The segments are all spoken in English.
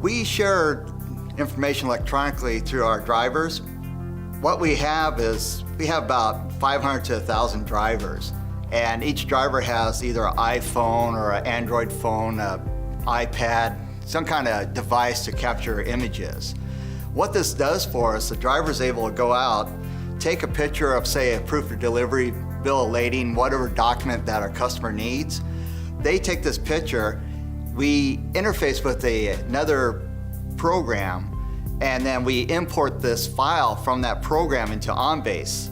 We share information electronically through our drivers. What we have is, we have about 500 to 1,000 drivers, and each driver has either an iPhone or an Android phone, an iPad, some kind of device to capture images. What this does for us, the driver is able to go out, take a picture of, say, a proof of delivery, bill of lading, whatever document that our customer needs. They take this picture, we interface with another program, and then we import this file from that program into OnBase.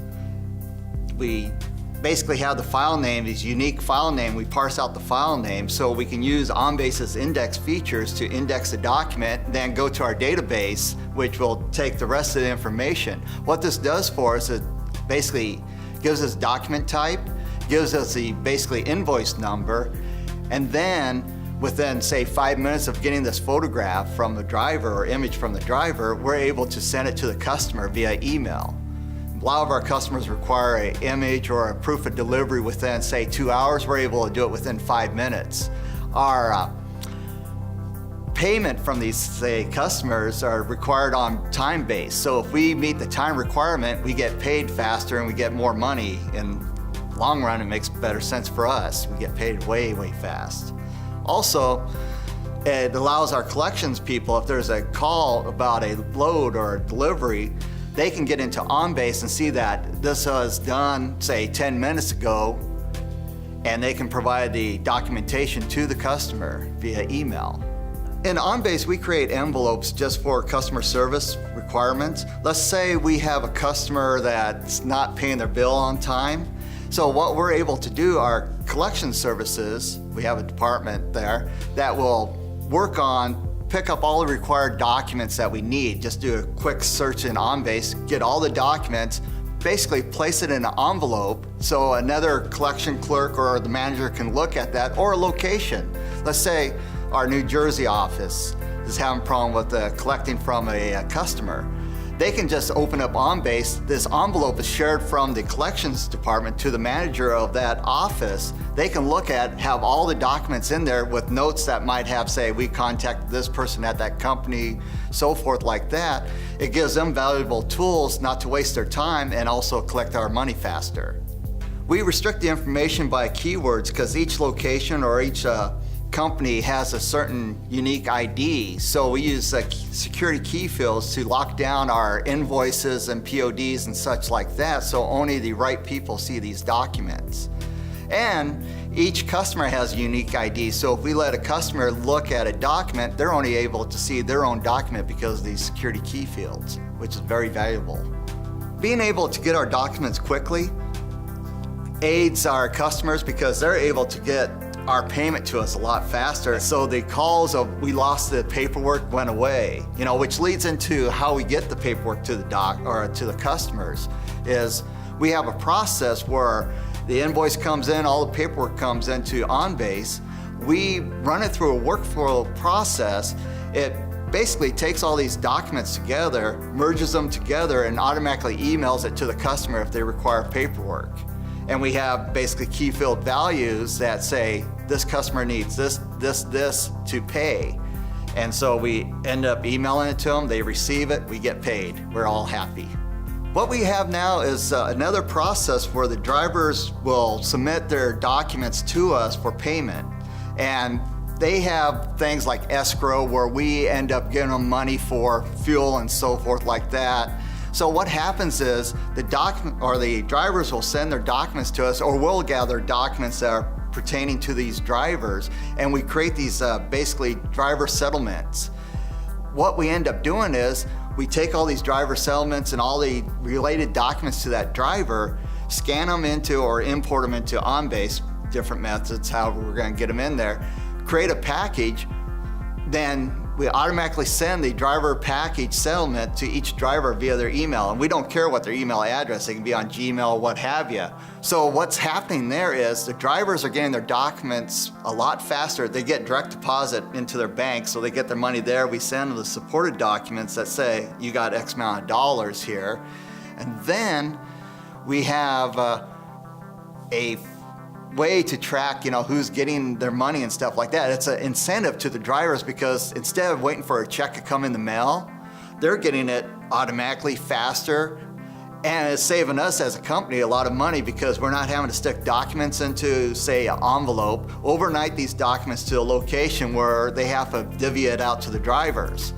We basically have the file name, these unique file name, we parse out the file name so we can use OnBase's index features to index the document, then go to our database, which will take the rest of the information. What this does for us is basically gives us document type, gives us the basically invoice number, and then within, say, 5 minutes of getting this photograph from the driver or image from the driver, we're able to send it to the customer via email. A lot of our customers require an image or a proof of delivery within, say, 2 hours. We're able to do it within 5 minutes. Our payment from these, say, customers are required on time base. So if we meet the time requirement, we get paid faster and we get more money. In the long run, it makes better sense for us. We get paid way, way fast. Also, it allows our collections people, if there's a call about a load or a delivery, they can get into OnBase and see that this was done, say, 10 minutes ago, and they can provide the documentation to the customer via email. In OnBase, we create envelopes just for customer service requirements. Let's say we have a customer that's not paying their bill on time. So what we're able to do, our collection services, we have a department there that will work on, pick up all the required documents that we need. Just do a quick search in OnBase, get all the documents, basically place it in an envelope so another collection clerk or the manager can look at that, or a location. Let's say our New Jersey office is having a problem with collecting from a customer. They can just open up OnBase. This envelope is shared from the collections department to the manager of that office. They can look at, have all the documents in there with notes that might have, say, we contacted this person at that company, so forth like that. It gives them valuable tools not to waste their time and also collect our money faster. We restrict the information by keywords because each location or each company has a certain unique ID, so we use security key fields to lock down our invoices and PODs and such like that, so only the right people see these documents. And each customer has a unique ID, so if we let a customer look at a document, they're only able to see their own document because of these security key fields, which is very valuable. Being able to get our documents quickly aids our customers because they're able to get our payment to us a lot faster. So the calls of we lost the paperwork went away, which leads into how we get the paperwork to the customers is we have a process where the invoice comes in, all the paperwork comes into OnBase. We run it through a workflow process. It basically takes all these documents together, merges them together, and automatically emails it to the customer if they require paperwork. And we have basically key field values that say, this customer needs this to pay. And so we end up emailing it to them, they receive it, we get paid, we're all happy. What we have now is another process where the drivers will submit their documents to us for payment. And they have things like escrow where we end up giving them money for fuel and so forth like that. So what happens is the drivers will send their documents to us, or we'll gather documents that are pertaining to these drivers, and we create these basically driver settlements. What we end up doing is we take all these driver settlements and all the related documents to that driver, scan them into or import them into OnBase, different methods, however we're going to get them in there, create a package, then we automatically send the driver package settlement to each driver via their email. And we don't care what their email address, it can be on Gmail, what have you. So what's happening there is the drivers are getting their documents a lot faster. They get direct deposit into their bank, so they get their money there. We send them the supported documents that say, you got X amount of dollars here. And then we have a way to track, who's getting their money and stuff like that. It's an incentive to the drivers because instead of waiting for a check to come in the mail, they're getting it automatically faster. And it's saving us as a company a lot of money because we're not having to stick documents into, say, an envelope, overnight these documents to a location where they have to divvy it out to the drivers.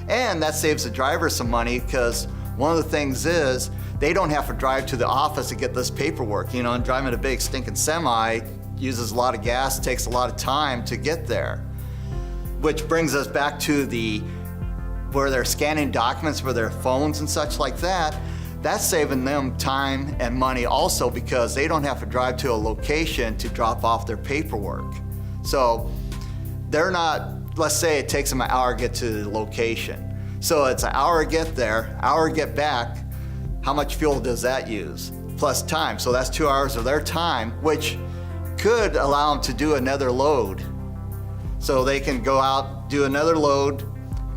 And that saves the drivers some money because one of the things is they don't have to drive to the office to get this paperwork. And driving a big stinking semi uses a lot of gas, takes a lot of time to get there. Which brings us back to where they're scanning documents for their phones and such like that. That's saving them time and money also because they don't have to drive to a location to drop off their paperwork. So they're not, let's say it takes them an hour to get to the location. So it's an hour to get there, hour to get back. How much fuel does that use? Plus time, so that's 2 hours of their time, which could allow them to do another load. So they can go out, do another load,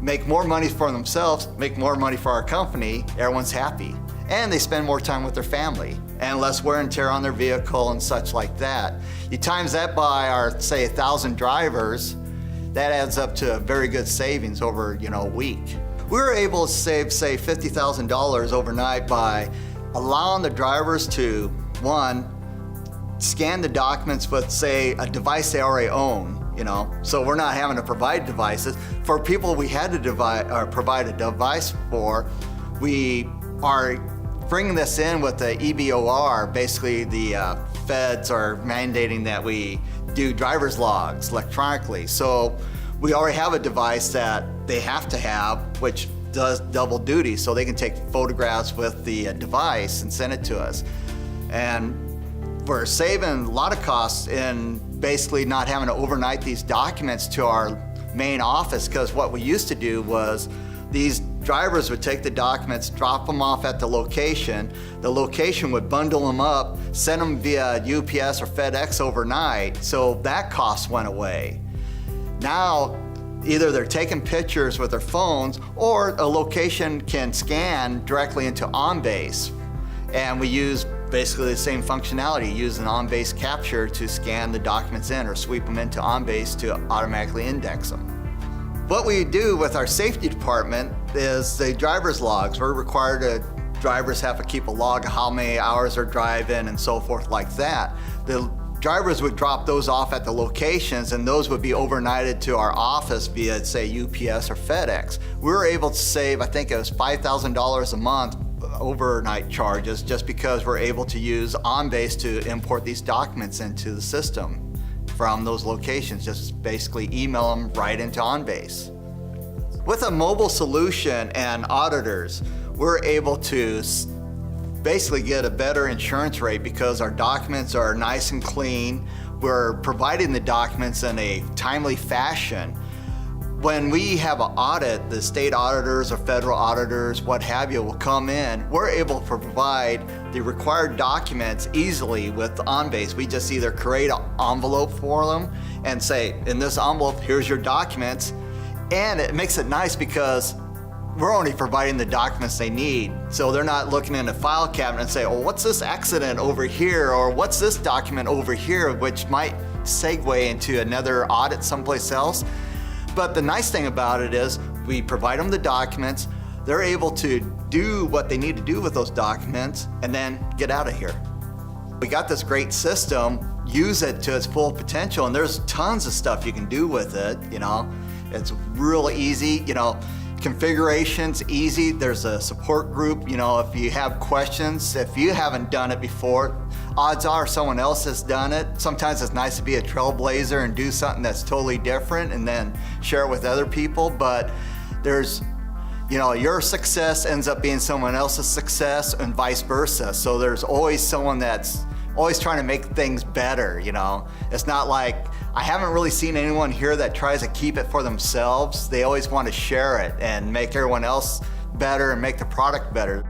make more money for themselves, make more money for our company, everyone's happy. And they spend more time with their family and less wear and tear on their vehicle and such like that. You times that by our, say, 1,000 drivers, that adds up to a very good savings over, a week. We were able to save, say, $50,000 overnight by allowing the drivers to, one, scan the documents with, say, a device they already own. So we're not having to provide devices. For people we had to provide a device for, we are bringing this in with the EBOR. Basically, the feds are mandating that we do driver's logs electronically. So we already have a device that they have to have, which does double duty. So they can take photographs with the device and send it to us. And we're saving a lot of costs in basically not having to overnight these documents to our main office, because what we used to do was these drivers would take the documents, drop them off at the location would bundle them up, send them via UPS or FedEx overnight, so that cost went away. Now, either they're taking pictures with their phones or a location can scan directly into OnBase, and we use basically the same functionality, use an OnBase capture to scan the documents in or sweep them into OnBase to automatically index them. What we do with our safety department is the driver's logs. We're required drivers have to keep a log of how many hours they're driving and so forth like that. The drivers would drop those off at the locations and those would be overnighted to our office via, say, UPS or FedEx. We were able to save, I think it was $5,000 a month overnight charges just because we're able to use OnBase to import these documents into the system from those locations. Just basically email them right into OnBase. With a mobile solution and auditors, we're able to basically get a better insurance rate because our documents are nice and clean. We're providing the documents in a timely fashion. When we have an audit, the state auditors or federal auditors, what have you, will come in, we're able to provide the required documents easily with OnBase. We just either create an envelope for them and say, in this envelope, here's your documents. And it makes it nice because we're only providing the documents they need. So they're not looking in a file cabinet and say, oh, what's this accident over here? Or what's this document over here, which might segue into another audit someplace else. But the nice thing about it is we provide them the documents, they're able to do what they need to do with those documents and then get out of here. We got this great system, use it to its full potential, and there's tons of stuff you can do with it, It's real easy, configuration's easy. There's a support group, if you have questions, if you haven't done it before, odds are someone else has done it. Sometimes it's nice to be a trailblazer and do something that's totally different and then share it with other people, but there's, your success ends up being someone else's success and vice versa. So there's always someone that's always trying to make things better, It's not like, I haven't really seen anyone here that tries to keep it for themselves. They always want to share it and make everyone else better and make the product better.